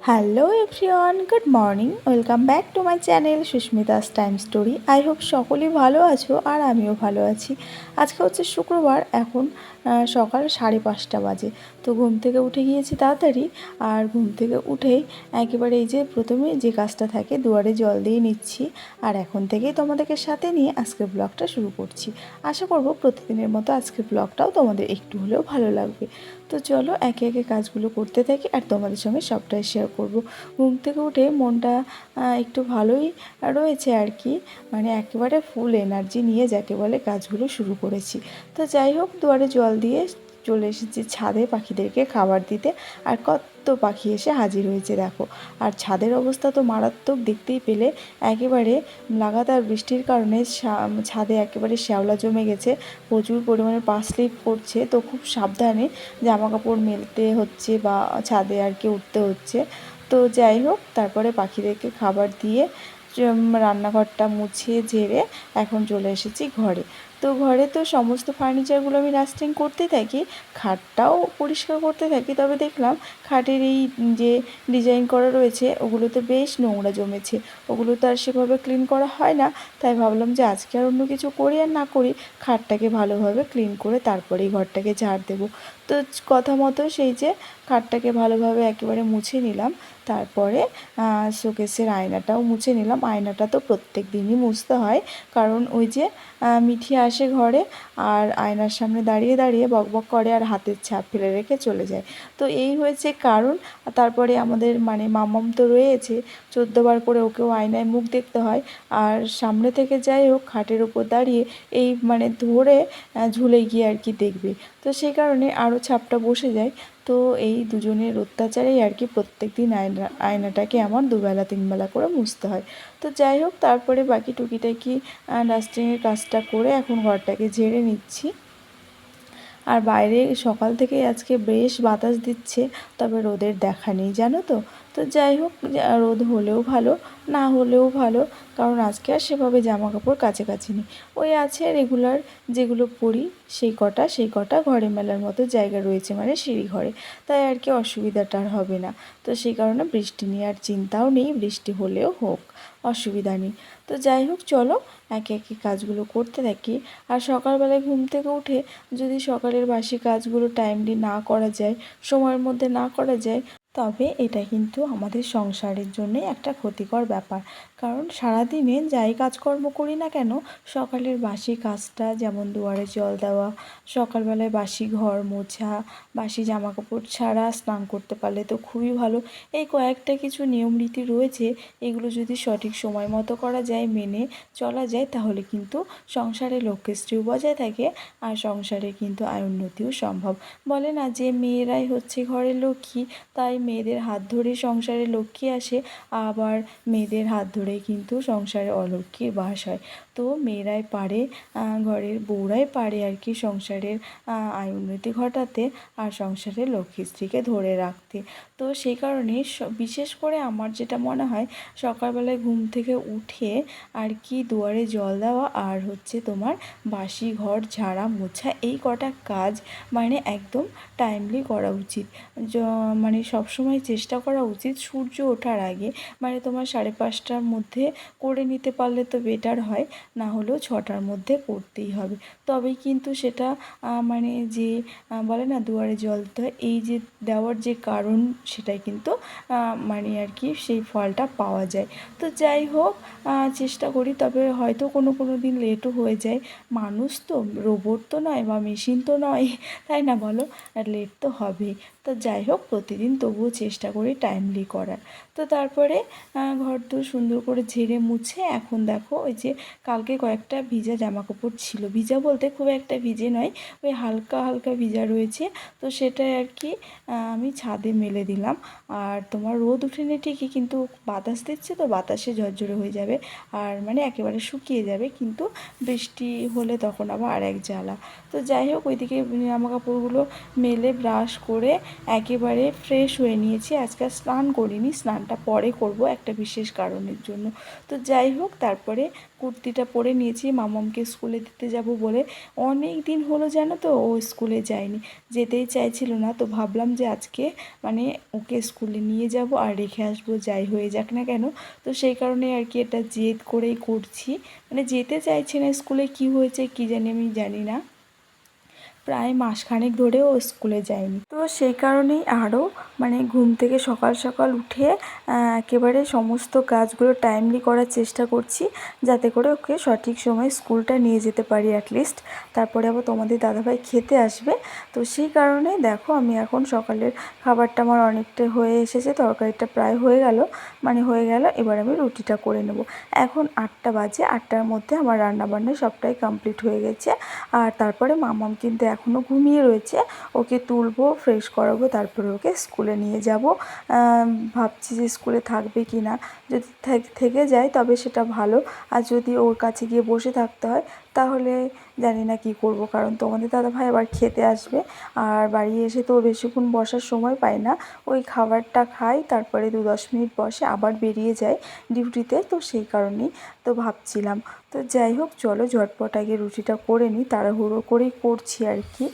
Hello everyone, good morning. Welcome back to my channel Susmita's time story. I hope সকলেই ভালো আছো আর আমিও ভালো আছি। আজকে হচ্ছে শুক্রবার, এখন সকাল 5:30 বাজে। তো ঘুম থেকে উঠে গিয়েছি তাড়াতাড়ি, আর ঘুম থেকে উঠেই একেবারে এই যে প্রথমে যে কাজটা থাকে দুয়ারে জল দিয়ে নিচ্ছি, আর এখন থেকেই তোমাদেরকে সাথে নিয়ে আজকের ব্লগটা শুরু করছি। আশা করব প্রতিদিনের মতো আজকের ব্লগটাও তোমাদের একটু হলেও ভালো লাগবে। তো চলো একে একে কাজগুলো করতে থাকি আর তোমাদের সঙ্গে সবটাই শেয়ার করব। ঘুম থেকে উঠে মনটা একটু ভালোই রয়েছে আর কি, মানে একেবারে ফুল এনার্জি নিয়ে যাকে বলে কাজগুলো শুরু করেছি। তো যাই হোক, দুয়ারে জল দিয়ে চলে এসেছি ছাদে পাখিদেরকে খাবার দিতে। আর কত পাখি এসে হাজির হয়েছে দেখো। আর ছাদের অবস্থা তো মারাত্মক, দেখতেই পেলে একেবারে লাগাতার বৃষ্টির কারণে ছাদে একেবারে শ্যাওলা জমে গেছে, প্রচুর পরিমাণে পা স্লিপ করছে। তো খুব সাবধানে জামা কাপড় মেলতে হচ্ছে বা ছাদে আর কি উঠতে হচ্ছে। তো যাই হোক, তারপরে পাখিদেরকে খাবার দিয়ে রান্নাঘরটা মুছে ঝেড়ে এখন চলে এসেছি ঘরে। তো ঘরে তো সমস্ত ফার্নিচারগুলো আমি ডাস্টিং করতে থাকি, খাটটাও পরিষ্কার করতে থাকি। তবে দেখলাম খাটের এই যে ডিজাইন করা রয়েছে ওগুলোতে বেশ নোংরা জমেছে, ওগুলো তো আর সেভাবে ক্লিন করা হয় না। তাই ভাবলাম যে আজকে আর অন্য কিছু করি আর না করি, খাটটাকে ভালোভাবে ক্লিন করে তারপরেই ঘরটাকে ঝাড় দেবো। তো কথা মতো সেই যে খাটটাকে ভালোভাবে একেবারে মুছে নিলাম। তারপরে শোকেসের আয়নাটাও মুছে নিলাম। আয়নাটা তো প্রত্যেক দিনই মুছতে হয়, কারণ ওই যে মিঠি আসে ঘরে আর আয়নার সামনে দাঁড়িয়ে দাঁড়িয়ে বকবক করে আর হাতের ছাপ ফেলে রেখে চলে যায়। তো এই হয়েছে কারণ। তারপরে আমাদের মানে মাম্মাম তো রয়েছে, 14বার করে ওকেও আয়নায় মুখ দেখতে হয়। আর সামনে থেকে যাই হোক খাটের ওপর দাঁড়িয়ে এই মানে ধরে ঝুলে গিয়ে আর কি দেখবে। তো সেই কারণে আরও ছাপটা বসে যায়। তো এই দুজনের অত্যাচারেই আর কি প্রত্যেক দিন আয়নাটাকে আমার দুবেলা তিনবেলা করে মুছতে হয়। তো যাই হোক, তারপরে বাকি টুকিটাকি ডাস্টিংয়ের কাজটা করে এখন ঘরটাকে ঝেড়ে নিচ্ছি। আর বাইরে সকাল থেকেই আজকে বেশ বাতাস দিচ্ছে, তবে রোদের দেখা নেই জানো তো। তো যাই হোক, রোদ হলেও ভালো, না হলেও ভালো, কারণ আজকে আর সেভাবে জামা কাপড় কাছাকাছি নেই। ওই আছে রেগুলার যেগুলো পরি সেই কটা ঘরে মেলার মতো জায়গা রয়েছে, মানে সিঁড়ি ঘরে। তাই আর কি অসুবিধাটা আর হবে না। তো সেই কারণে বৃষ্টি নিয়ে আর চিন্তাও নেই, বৃষ্টি হলেও হোক, অসুবিধা নেই। তো যাই হোক, চলো একে একে কাজগুলো করতে থাকি। আর সকালবেলায় ঘুম থেকে উঠে যদি সকালের বাসি কাজগুলো টাইমলি না করা যায়, সময়ের মধ্যে না করা যায়, তবে এটা কিন্তু আমাদের সংসারের জন্যই একটা ক্ষতিকর ব্যাপার। কারণ সারাদিনে যাই কাজকর্ম করি না কেন, সকালের বাসি কাজটা যেমন দুয়ারে জল দেওয়া, সকালবেলায় বাসি ঘর মোছা, বাসি জামাকাপড় ছাড়া স্নান করতে পারলে তো খুবই ভালো। এই কয়েকটা কিছু নিয়ম রীতি রয়েছে, এগুলো যদি সঠিক সময় মতো করা যায়, মেনে চলা যায়, তাহলে কিন্তু সংসারে লক্ষ্মীশ্রীও বজায় থাকে আর সংসারে কিন্তু আয় উন্নতিও সম্ভব। বলে না যে মেয়েরাই হচ্ছে ঘরের লক্ষ্মী, তাই মেয়েদের হাত ধরে সংসারে লক্ষ্মী আসে, আবার মেয়েদের হাত ধরেই কিন্তু সংসারে অলক্ষ্মীর বাস হয়। তো মেয়েরাই পারে, ঘরের বউরাই পারে আর কি সংসারের আয় উন্নতি ঘটাতে আর সংসারে লক্ষ্মীশ্রীকে ধরে রাখতে। তো সেই কারণে বিশেষ করে আমার যেটা মনে হয়, সকালবেলায় ঘুম থেকে উঠে আর কি দুয়ারে জল দেওয়া আর হচ্ছে তোমার বাসি ঘর ঝাড়া মোছা, এই কটা কাজ মানে একদম টাইমলি করা উচিত। মানে সবসময় চেষ্টা করা উচিত সূর্য ওঠার আগে, মানে তোমার 5:30টার মধ্যে করে নিতে পারলে তো বেটার হয়, না হলেও 6টার মধ্যে করতেই হবে। তবেই কিন্তু সেটা মানে যে বলে না দুয়ারে জল দিতে হয়, এই যে দেওয়ার যে কারণ সেটাই কিন্তু মানে আর কি সেই ফলটা পাওয়া যায়। তো যাই হোক, চেষ্টা করি, তবে হয়তো কোনো কোনো দিন লেটও হয়ে যায়। মানুষ তো, রোবট তো নয় বা মেশিন তো নয়, তাই না বলো, আর লেট তো হবেই। তো যাই হোক, প্রতিদিন তবুও চেষ্টা করি টাইমলি করার। তো তারপরে ঘরদোর সুন্দর করে ঝেড়ে মুছে এখন দেখো ওই যে কালকে কয়েকটা ভিজা জামা কাপড় ছিল, ভিজা বলতে খুব একটা ভিজে নয়, ওই হালকা হালকা ভিজা রয়েছে। তো সেটাই আর কি আমি ছাদে মেলে দিলাম। আর তোমার রোদ উঠেনি ঠিকই, কিন্তু বাতাস দিচ্ছে তো বাতাসে ঝরঝরে হয়ে যাবে, আর মানে একেবারে শুকিয়ে যাবে, কিন্তু বৃষ্টি হলে তখন আবার আর এক জ্বালা। তো যাই হোক, ওইদিকে জামা কাপড়গুলো মেলে ব্রাশ করে একেবারে ফ্রেশ হয়ে ধুয়ে নিয়েছি। আজকে আর স্নান করিনি, স্নানটা পরে করব একটা বিশেষ কারণের জন্য। তো যাই হোক, তারপরে কুর্তিটা পরে নিয়েছি মামামকে স্কুলে দিতে যাব বলে। অনেক দিন হলো জানো তো, ও স্কুলে যায়নি, যেতেই চাইছিল না। তো ভাবলাম যে আজকে মানে ওকে স্কুলে নিয়ে যাব আর রেখে আসবো, যাই হয়ে যাক না কেন। তো সেই কারণে আর কি এটা জেদ করেই করছি। মানে যেতে চাইছে না স্কুলে, কি হয়েছে কি জানি, আমি জানি না। প্রায় মাসখানেক ধরে ও স্কুলে যায়নি। তো সেই কারণেই আরও মানে ঘুম থেকে সকাল সকাল উঠে একেবারে সমস্ত কাজগুলো টাইমলি করার চেষ্টা করছি, যাতে করে ওকে সঠিক সময়ে স্কুলটা নিয়ে যেতে পারি অ্যাটলিস্ট। তারপরে আবার তোমাদের দাদাভাই খেতে আসবে। তো সেই কারণে দেখো, আমি এখন সকালের খাবারটা আমার অনেকটা হয়ে এসেছে, তরকারিটা প্রায় হয়ে গেল, মানে হয়ে গেল। এবার আমি রুটিটা করে নেব। এখন 8টা বাজে, 8টার মধ্যে আমার রান্নাবান্না সবটাই কমপ্লিট হয়ে গেছে। আর তারপরে মামাম কিন্তু এখনও ঘুমিয়ে রয়েছে, ওকে তুলবো, ফ্রেশ করাবো, তারপরে ওকে স্কুলে নিয়ে যাব। ভাবছি যে স্কুলে থাকবে কি না। যদি থেকে যায় তবে সেটা ভালো, আর যদি ওর কাছে গিয়ে বসে থাকতে হয় তাহলে জানি না কি করব, কারণ তোমাদের দাদাভাই আবার খেতে আসবে। আর বাড়ি এসে তো বেশিক্ষণ বসার সময় পায় না, ওই খাবারটা খায়, তারপরে 2-10 মিনিট বসে আবার বেরিয়ে যায় ডিউটিতে। তো সেই কারণেই তো ভাবছিলাম। তো যাই হোক, চলো ঝটপট আগে রুটিটা করে নিই, তাড়াহুড়ো করেই করছি আর কি।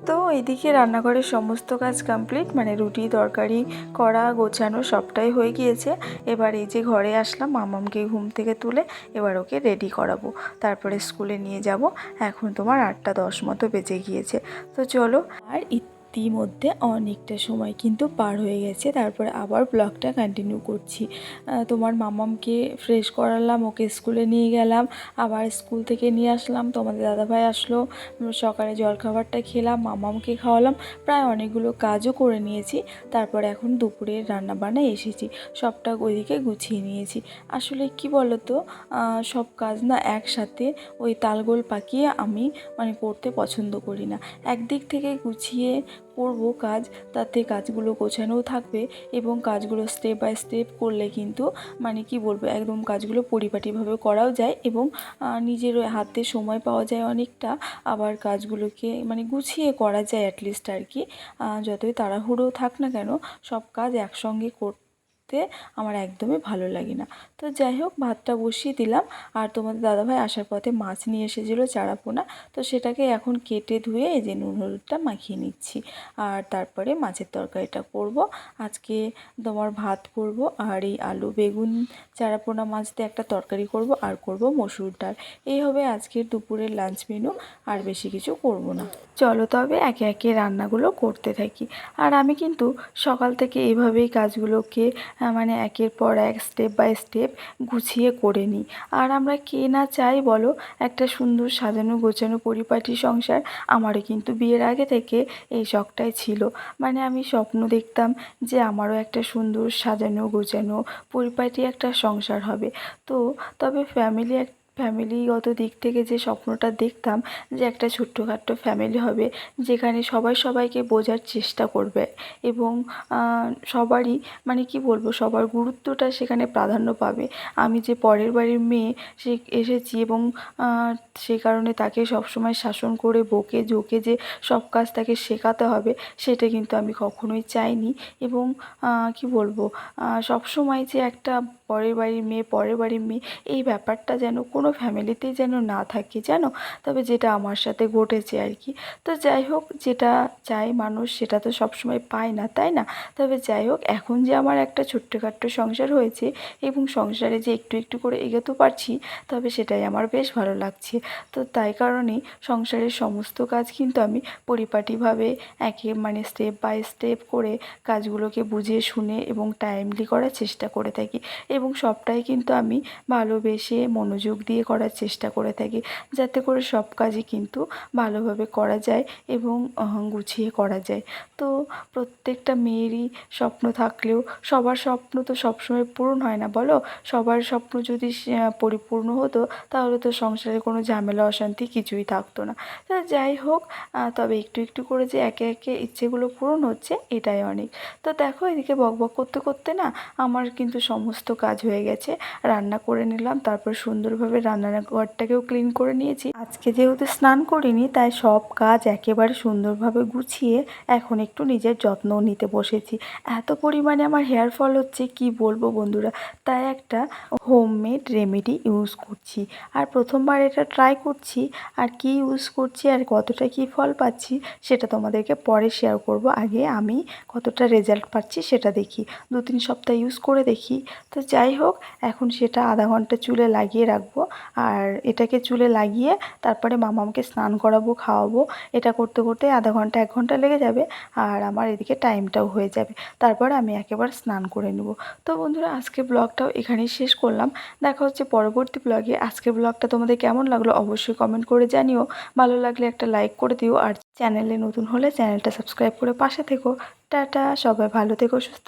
তো এদিকে রান্নাঘরের সমস্ত কাজ কমপ্লিট, মানে রুটি তরকারি করা গোছানো সবটাই হয়ে গিয়েছে। এবার এই যে ঘরে আসলাম, মামামকে ঘুম থেকে তুলে এবার ওকে রেডি করাবো, তারপরে স্কুলে নিয়ে যাব। এখন তোমার 8টা 10 মতো বেজে গিয়েছে। তো চলো। আর ইতিমধ্যে অনেকটা সময় কিন্তু পার হয়ে গেছে, তারপরে আবার ব্লগটা কন্টিনিউ করছি। তোমার মামামকে ফ্রেশ করালাম, ওকে স্কুলে নিয়ে গেলাম, আবার স্কুল থেকে নিয়ে আসলাম, তোমাদের দাদাভাই আসলো, সকালে জলখাবারটা খেলাম, মামামকে খাওয়ালাম, প্রায় অনেকগুলো কাজও করে নিয়েছি। তারপরে এখন দুপুরের রান্নাবান্নায় এসেছি, সবটা ওইদিকে গুছিয়ে নিয়েছি। আসলে কি বলো তো, সব কাজ না একসাথে ওই তালগোল পাকিয়ে আমি মানে করতে পছন্দ করি না। একদিক থেকে গুছিয়ে করব কাজ, তাতে কাজগুলো গোছানোও থাকবে এবং কাজগুলো স্টেপ বাই স্টেপ করলে কিন্তু মানে কি বলবো, একদম কাজগুলো পরিপাটিভাবে করাও যায় এবং নিজের হাতে সময় পাওয়া যায় অনেকটা। আবার কাজগুলোকে মানে গুছিয়ে করা যায় অ্যাটলিস্ট আর কি। যতই তাড়াহুড়ো থাক না কেন, সব কাজ একসঙ্গে করতে আমার একদমই ভালো লাগে না। তো যাই হোক, ভাতটা বসিয়ে দিলাম। আর তোমাদের দাদাভাই আসার পথে মাছ নিয়ে এসেছিলো চারাপোনা, তো সেটাকে এখন কেটে ধুয়ে এই যে নুন হলুদটা মাখিয়ে নিচ্ছি। আর তারপরে মাছের তরকারিটা করব আজকে। তোমার ভাত করব, আর এই আলু বেগুন চারাপোনা মাছ দিয়ে একটা তরকারি করব, আর করব মসুর ডাল। এই হবে আজকের দুপুরের লাঞ্চ মেনু, আর বেশি কিছু করব না। চলো তবে একে একে রান্নাগুলো করতে থাকি। আর আমি কিন্তু সকাল থেকে এইভাবেই কাজগুলোকে মানে একের পর এক স্টেপ বাই স্টেপ গুছিয়ে করে নিই। আর আমরা কে না চাই বলো একটা সুন্দর সাজানো গোছানো পরিপাটি সংসার। আমারও কিন্তু বিয়ের আগে থেকে এই শখটাই ছিল। মানে আমি স্বপ্ন দেখতাম যে আমারও একটা সুন্দর সাজানো গোছানো পরিপাটি একটা সংসার হবে। তো তবে ফ্যামিলিগত দিক থেকে যে স্বপ্নটা দেখতাম যে একটা ছোট্টখাট্টো ফ্যামিলি হবে, যেখানে সবাই সবাইকে বোঝার চেষ্টা করবে এবং সবারই মানে কি বলবো, সবার গুরুত্বটা সেখানে প্রাধান্য পাবে। আমি যে পরের বাড়ির মেয়ে সে এসেছি এবং সে কারণে তাকে সবসময় শাসন করে বকে ঝোঁকে যে সব কাজ তাকে শেখাতে হবে, সেটা কিন্তু আমি কখনোই চাইনি। এবং কি বলবো, সবসময় যে একটা পরের বাড়ির মেয়ে এই ব্যাপারটা যেন কোনো ফ্যামিলিতেই যেন না থাকে জানো। তবে যেটা আমার সাথে ঘটেছে আর কি। তো যাই হোক, যেটা চায় মানুষ সেটা তো সবসময় পায় না, তাই না? তবে যাই হোক, এখন যে আমার একটা ছোট্টখাট্টো সংসার হয়েছে এবং সংসারে যে একটু একটু করে এগোতে পারছি, তবে সেটাই আমার বেশ ভালো লাগছে। তো তাই কারণেই সংসারের সমস্ত কাজ কিন্তু আমি পরিপাটিভাবে মানে স্টেপ বাই স্টেপ করে কাজগুলোকে বুঝে শুনে এবং টাইমলি করার চেষ্টা করে থাকি। এবং সবটাই কিন্তু আমি ভালোবেসে মনোযোগ দিয়ে করার চেষ্টা করে থাকি, যাতে করে সব কাজই কিন্তু ভালোভাবে করা যায় এবং গুছিয়ে করা যায়। তো প্রত্যেকটা মেয়েরই স্বপ্ন থাকলেও সবার স্বপ্ন তো সবসময় পূরণ হয় না, বলো? সবার স্বপ্ন যদি পরিপূর্ণ হতো, তাহলে তো সংসারে কোনো ঝামেলা অশান্তি কিছুই থাকতো না। তো যাই হোক, তবে একটু একটু করে যে একে একে ইচ্ছেগুলো পূরণ হচ্ছে, এটাই অনেক। তো দেখো, এদিকে বকবক করতে করতে না আমার কিন্তু সমস্ত কাজ হয়ে গেছে। রান্না করে নিলাম, তারপর সুন্দরভাবে রান্নাঘরটাকেও ক্লিন করে নিয়েছি। আজকে যেহেতু স্নান করিনি, তাই সব কাজ একেবারে সুন্দরভাবে গুছিয়ে এখন একটু নিজের যত্নও নিতে বসেছি। এত পরিমাণে আমার হেয়ার ফল হচ্ছে, কি বলবো বন্ধুরা। তাই একটা হোমমেড রেমেডি ইউজ করছি, আর প্রথমবার এটা ট্রাই করছি। আর কি ইউজ করছি আর কতটা কি ফল পাচ্ছি, সেটা তোমাদেরকে পরে শেয়ার করব। আগে আমি কতটা রেজাল্ট পাচ্ছি সেটা দেখি, 2-3 সপ্তাহ ইউজ করে দেখি। তো যাই হোক, এখন সেটা আধা ঘন্টা চুলে লাগিয়ে রাখবো। আর এটাকে চুলে লাগিয়ে তারপরে মামামকে স্নান করাবো, খাওয়াবো। এটা করতে করতে আধা ঘন্টা 1 ঘন্টা লেগে যাবে, আর আমার এদিকে টাইমটাও হয়ে যাবে। তারপর আমি একেবারে স্নান করে নেব। তো বন্ধুরা, আজকে ব্লগটাও এখানেই শেষ করলাম। দেখা হচ্ছে পরবর্তী ব্লগে। আজকের ব্লগটা তোমাদের কেমন লাগলো অবশ্যই কমেন্ট করে জানিও। ভালো লাগলে একটা লাইক করে দিও, আর চ্যানেলে নতুন হলে চ্যানেলটা সাবস্ক্রাইব করে পাশে থেকো। টাটা, সবাই ভালো থেকো, সুস্থ